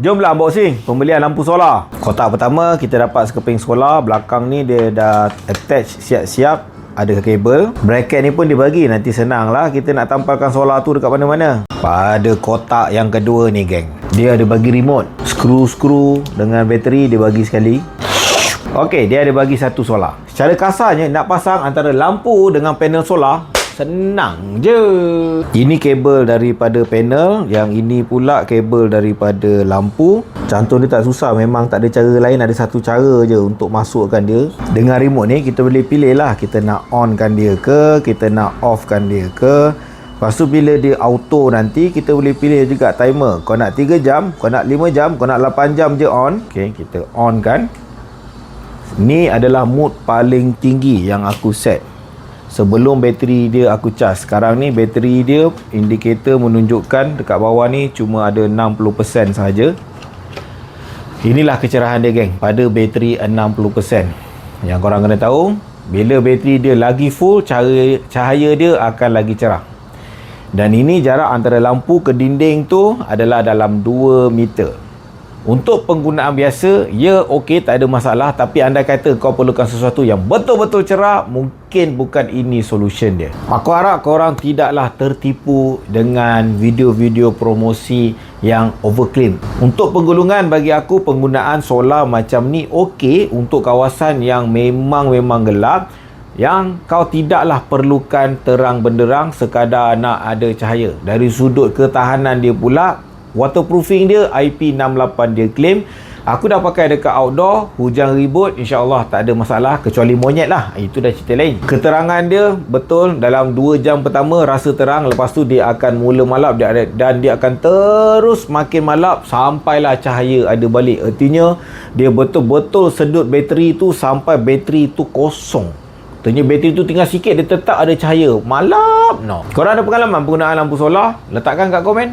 Jomlah unboxing pembelian lampu solar. Kotak pertama kita dapat sekeping solar. Belakang ni dia dah attach siap-siap. Ada kabel. Bracket ni pun dia bagi. Nanti senang lah kita nak tampalkan solar tu dekat mana-mana. Pada kotak yang kedua ni geng, dia ada bagi remote. Skru-skru dengan bateri dia bagi sekali. Okey, dia ada bagi satu solar. Secara kasarnya nak pasang antara lampu dengan panel solar senang je. Ini kabel daripada panel, yang ini pula kabel daripada lampu. Cantum dia tak susah, memang tak ada cara lain, ada satu cara je untuk masukkan dia. Dengan remote ni kita boleh pilih lah, kita nak onkan dia ke, kita nak offkan dia ke. Lepas tu bila dia auto nanti, kita boleh pilih juga timer. Kau nak 3 jam, kau nak 5 jam, kau nak 8 jam je on. Okay, kita on kan. Ni adalah mode paling tinggi yang aku set sebelum bateri dia aku cas. Sekarang ni bateri dia, indikator menunjukkan dekat bawah ni cuma ada 60% sahaja. Inilah kecerahan dia geng, pada bateri 60%. Yang korang kena tahu, bila bateri dia lagi full, cahaya dia akan lagi cerah. Dan ini jarak antara lampu ke dinding tu adalah dalam 2 meter. Untuk penggunaan biasa, ya okey, tak ada masalah. Tapi anda kata kau perlukan sesuatu yang betul-betul cerah, mungkin bukan ini solution dia. Aku harap korang tidaklah tertipu dengan video-video promosi yang overclaim. Untuk penggulungan, bagi aku penggunaan solar macam ni okey untuk kawasan yang memang gelap, yang kau tidaklah perlukan terang benderang, sekadar nak ada cahaya. Dari sudut ketahanan dia pula, waterproofing dia IP68 dia claim. Aku dah pakai dekat outdoor, hujan ribut, insyaAllah tak ada masalah, kecuali monyet lah, itu dah cerita lain. Keterangan dia betul, dalam 2 jam pertama rasa terang, lepas tu dia akan mula malap dan dia akan terus makin malap sampailah cahaya ada balik. Artinya dia betul-betul sedut bateri tu sampai bateri tu kosong. Artinya bateri tu tinggal sikit, dia tetap ada cahaya malap. Korang ada pengalaman penggunaan lampu solar? Letakkan kat komen.